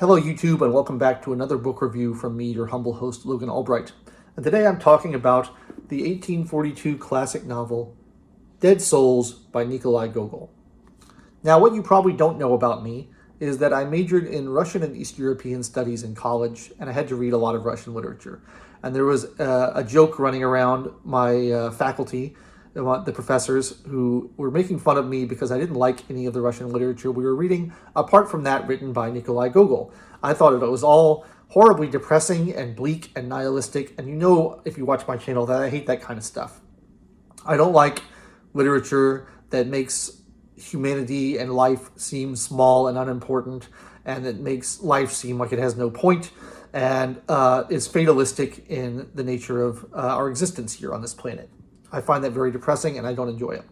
Hello YouTube, and welcome back to another book review from me, your humble host, Logan Albright. And today I'm talking about the 1842 classic novel, Dead Souls by Nikolai Gogol. Now, what you probably don't know about me is that I majored in Russian and East European studies in college, and I had to read a lot of Russian literature. And there was a joke running around my faculty, the professors, who were making fun of me because I didn't like any of the Russian literature we were reading, apart from that written by Nikolai Gogol. I thought it was all horribly depressing and bleak and nihilistic, and you know, if you watch my channel, that I hate that kind of stuff. I don't like literature that makes humanity and life seem small and unimportant, and that makes life seem like it has no point, and is fatalistic in the nature of our existence here on this planet. I find that very depressing, and I don't enjoy it.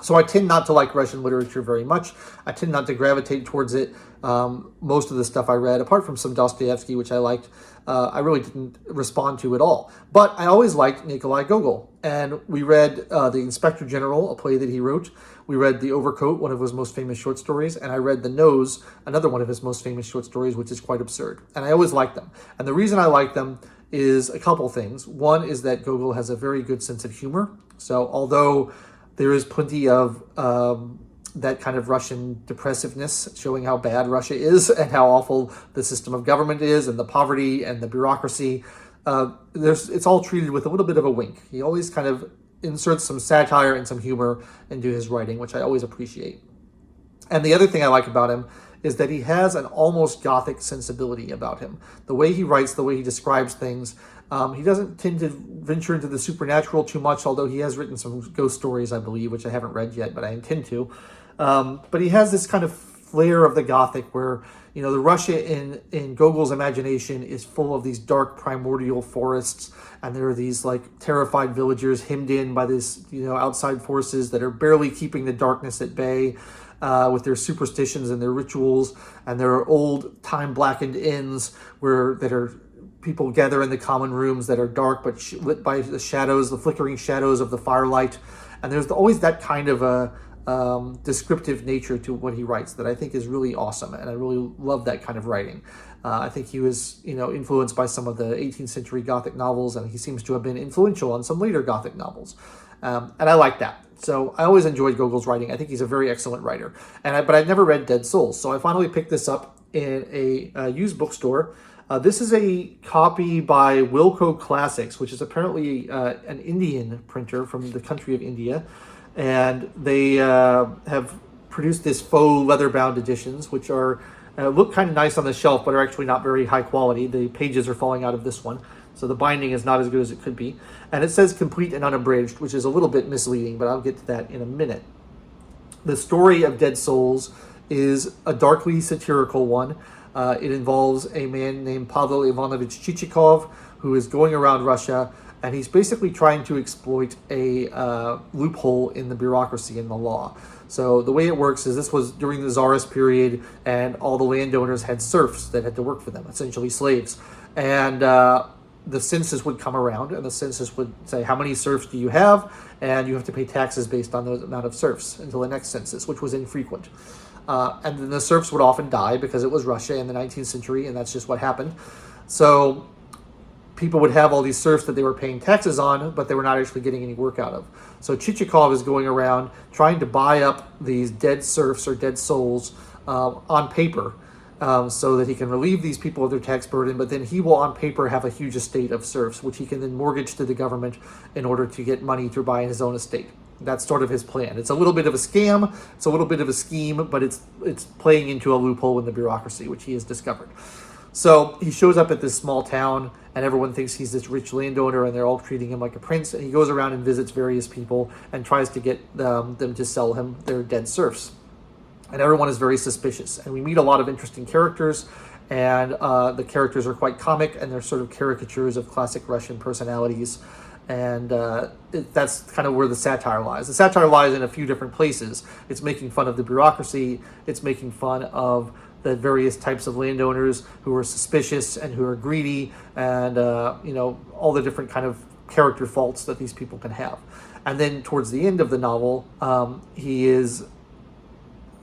So I tend not to like Russian literature very much. I tend not to gravitate towards it. Most of the stuff I read, apart from some Dostoevsky, which I liked, I really didn't respond to at all. But I always liked Nikolai Gogol. And we read The Inspector General, a play that he wrote. We read The Overcoat, one of his most famous short stories. And I read The Nose, another one of his most famous short stories, which is quite absurd. And I always liked them. And the reason I like them is a couple things. One is that Gogol has a very good sense of humor. So although there is plenty of that kind of Russian depressiveness, showing how bad Russia is and how awful the system of government is and the poverty and the bureaucracy, it's all treated with a little bit of a wink. He always kind of inserts some satire and some humor into his writing, which I always appreciate. And the other thing I like about him is that he has an almost Gothic sensibility about him. The way he writes, the way he describes things, he doesn't tend to venture into the supernatural too much, although he has written some ghost stories, I believe, which I haven't read yet, but I intend to. But he has this kind of flair of the Gothic where, you know, the Russia in Gogol's imagination is full of these dark primordial forests, and there are these like terrified villagers hemmed in by this, you know, outside forces that are barely keeping the darkness at bay. With their superstitions and their rituals, and there are old time-blackened inns that are people gather in the common rooms that are dark but lit by the shadows, the flickering shadows of the firelight. And there's always that kind of a descriptive nature to what he writes that I think is really awesome, and I really love that kind of writing. I think he was, you know, influenced by some of the 18th century Gothic novels, and he seems to have been influential on some later Gothic novels. And I like that. So I always enjoyed Gogol's writing. I think he's a very excellent writer. But I'd never read Dead Souls, so I finally picked this up in a used bookstore. This is a copy by Wilco Classics, which is apparently an Indian printer from the country of India. And they have produced this faux leather-bound editions, which are look kind of nice on the shelf, but are actually not very high quality. The pages are falling out of this one, so the binding is not as good as it could be. And it says complete and unabridged, which is a little bit misleading, but I'll get to that in a minute. The story of Dead Souls is a darkly satirical one. It involves a man named Pavel Ivanovich Chichikov, who is going around Russia, and he's basically trying to exploit a loophole in the bureaucracy and the law. So the way it works is this was during the Tsarist period, and all the landowners had serfs that had to work for them, essentially slaves. And the census would come around, and the census would say, how many serfs do you have? And you have to pay taxes based on the amount of serfs until the next census, which was infrequent. And then the serfs would often die because it was Russia in the 19th century, and that's just what happened. So people would have all these serfs that they were paying taxes on, but they were not actually getting any work out of. So Chichikov is going around trying to buy up these dead serfs or dead souls on paper, so that he can relieve these people of their tax burden, but then he will on paper have a huge estate of serfs, which he can then mortgage to the government in order to get money to buy his own estate. That's sort of his plan. It's a little bit of a scam, it's a little bit of a scheme, but it's playing into a loophole in the bureaucracy, which he has discovered. So he shows up at this small town, and everyone thinks he's this rich landowner, and they're all treating him like a prince, and he goes around and visits various people and tries to get them to sell him their dead serfs. And everyone is very suspicious. And we meet a lot of interesting characters, and the characters are quite comic, and they're sort of caricatures of classic Russian personalities. And that's kind of where the satire lies. The satire lies in a few different places. It's making fun of the bureaucracy. It's making fun of the various types of landowners who are suspicious and who are greedy, and you know, all the different kind of character faults that these people can have. And then towards the end of the novel, he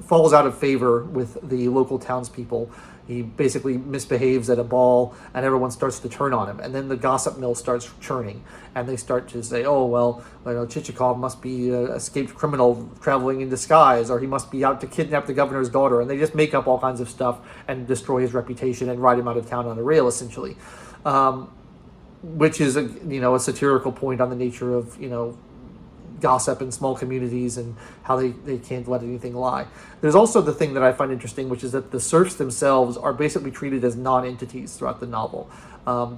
falls out of favor with the local townspeople. he basically misbehaves at a ball, and everyone starts to turn on him. And then the gossip mill starts churning, and they start to say, oh, well, Chichikov must be an escaped criminal traveling in disguise, or he must be out to kidnap the governor's daughter. And they just make up all kinds of stuff and destroy his reputation and ride him out of town on a rail, essentially. Which is a satirical point on the nature of gossip in small communities and how they can't let anything lie. There's also the thing that I find interesting, which is that the serfs themselves are basically treated as non-entities throughout the novel.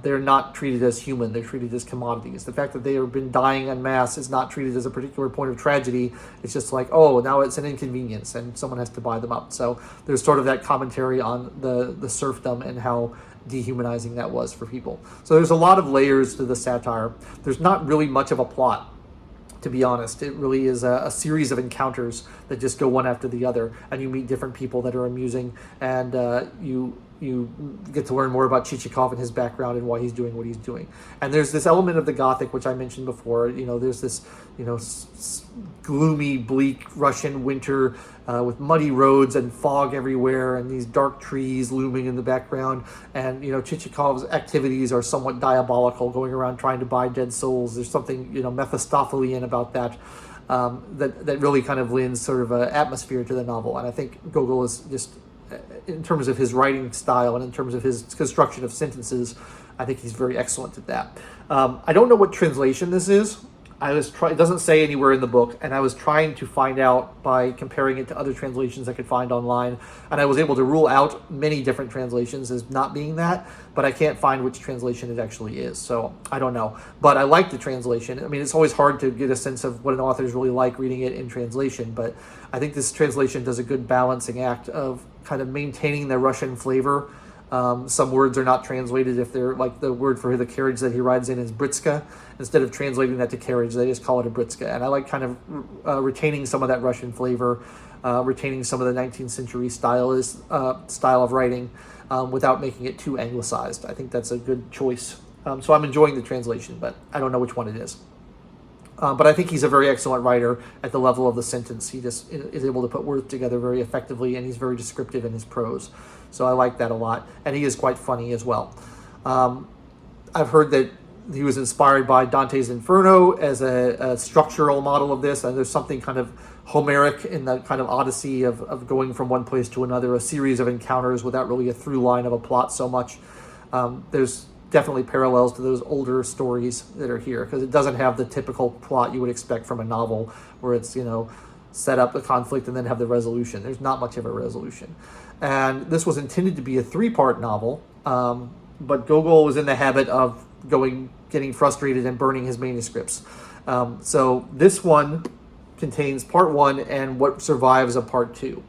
They're not treated as human, they're treated as commodities. The fact that they have been dying en masse is not treated as a particular point of tragedy. It's just like, oh, now it's an inconvenience and someone has to buy them up. So there's sort of that commentary on the serfdom and how dehumanizing that was for people. So there's a lot of layers to the satire. There's not really much of a plot, to be honest. It really is a series of encounters that just go one after the other, and you meet different people that are amusing, and you get to learn more about Chichikov and his background and why he's doing what he's doing. And there's this element of the Gothic, which I mentioned before. There's this gloomy, bleak Russian winter with muddy roads and fog everywhere and these dark trees looming in the background. And, Chichikov's activities are somewhat diabolical, going around trying to buy dead souls. There's something, Mephistophelian about that, that really kind of lends sort of an atmosphere to the novel. And I think Gogol is just, in terms of his writing style and in terms of his construction of sentences, I think he's very excellent at that. I don't know what translation this is. It doesn't say anywhere in the book, and I was trying to find out by comparing it to other translations I could find online, and I was able to rule out many different translations as not being that, but I can't find which translation it actually is, so I don't know. But I like the translation. I mean, it's always hard to get a sense of what an author is really like reading it in translation, but I think this translation does a good balancing act of kind of maintaining the Russian flavor. Some words are not translated if they're like the word for the carriage that he rides in is britska. Instead of translating that to carriage, they just call it a britska. And I like kind of retaining some of that Russian flavor, retaining some of the 19th century style of writing without making it too anglicized. I think that's a good choice. So I'm enjoying the translation, but I don't know which one it is. But I think he's a very excellent writer at the level of the sentence. He just is able to put words together very effectively, and he's very descriptive in his prose. So I like that a lot. And he is quite funny as well. I've heard that he was inspired by Dante's Inferno as a structural model of this, and there's something kind of Homeric in the kind of odyssey of going from one place to another, a series of encounters without really a through line of a plot so much. There's definitely parallels to those older stories that are here, because it doesn't have the typical plot you would expect from a novel where it's, set up the conflict and then have the resolution. There's not much of a resolution. And this was intended to be a 3-part novel, but Gogol was in the habit of getting frustrated and burning his manuscripts. So this one contains part 1 and what survives of part 2.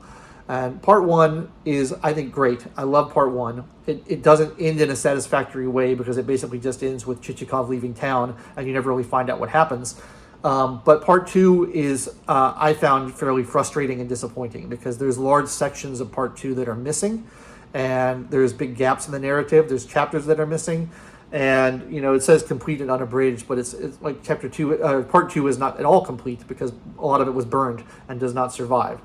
And part 1 is, I think, great. I love part 1. It doesn't end in a satisfactory way because it basically just ends with Chichikov leaving town and you never really find out what happens. But part 2 is, I found, fairly frustrating and disappointing because there's large sections of part 2 that are missing, and there's big gaps in the narrative. There's chapters that are missing, and it says complete and unabridged, but it's like part 2 is not at all complete because a lot of it was burned and does not survive.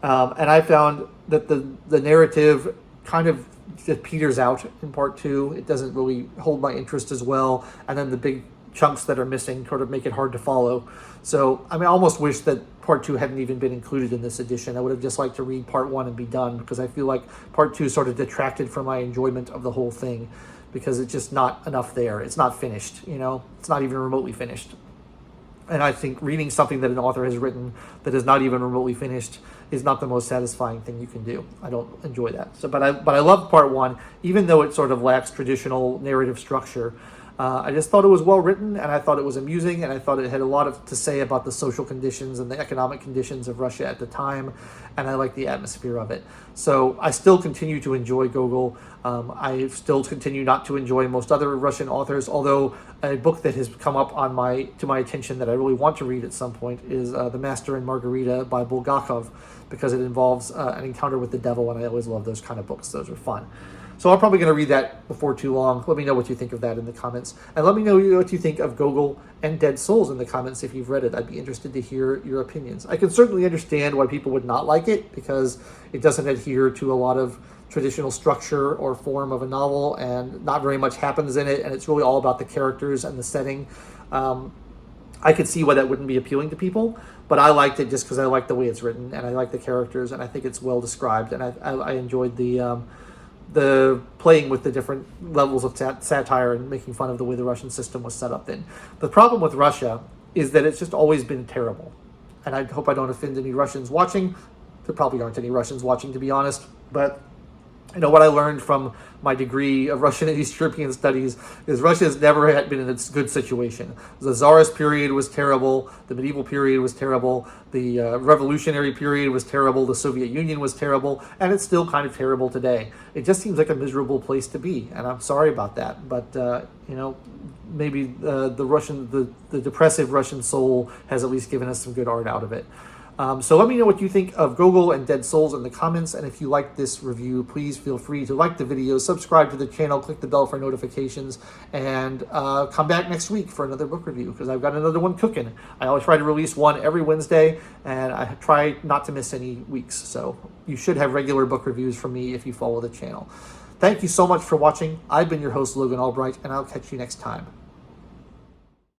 And I found that the narrative kind of just peters out in part 2. It doesn't really hold my interest as well, and then the big chunks that are missing sort of make it hard to follow. So, I almost wish that part 2 hadn't even been included in this edition. I would have just liked to read part 1 and be done, because I feel like part 2 sort of detracted from my enjoyment of the whole thing, because it's just not enough there. It's not finished, It's not even remotely finished. And I think reading something that an author has written that is not even remotely finished is not the most satisfying thing you can do. I don't enjoy that. So, but I love part 1, even though it sort of lacks traditional narrative structure. I just thought it was well written, and I thought it was amusing, and I thought it had a lot to say about the social conditions and the economic conditions of Russia at the time, and I like the atmosphere of it. So I still continue to enjoy Gogol. I still continue not to enjoy most other Russian authors, although a book that has come up to my attention that I really want to read at some point is The Master and Margarita by Bulgakov, because it involves an encounter with the devil, and I always love those kind of books. Those are fun. So I'm probably going to read that before too long. Let me know what you think of that in the comments. And let me know what you think of Gogol and Dead Souls in the comments if you've read it. I'd be interested to hear your opinions. I can certainly understand why people would not like it, because it doesn't adhere to a lot of traditional structure or form of a novel, and not very much happens in it, and it's really all about the characters and the setting. I could see why that wouldn't be appealing to people, but I liked it just because I like the way it's written, and I like the characters, and I think it's well described, and I enjoyed the playing with the different levels of satire and making fun of the way the Russian system was set up then. The problem with Russia is that it's just always been terrible. And I hope I don't offend any Russians watching. There probably aren't any Russians watching, to be honest. But what I learned from my degree of Russian and East European studies is Russia has never had been in a good situation. The Tsarist period was terrible. The medieval period was terrible. The revolutionary period was terrible. The Soviet Union was terrible. And it's still kind of terrible today. It just seems like a miserable place to be. And I'm sorry about that. But, maybe the depressive Russian soul has at least given us some good art out of it. So let me know what you think of Gogol and Dead Souls in the comments, and if you like this review, please feel free to like the video, subscribe to the channel, click the bell for notifications, and come back next week for another book review, because I've got another one cooking. I always try to release one every Wednesday, and I try not to miss any weeks, so you should have regular book reviews from me if you follow the channel. Thank you so much for watching. I've been your host, Logan Albright, and I'll catch you next time.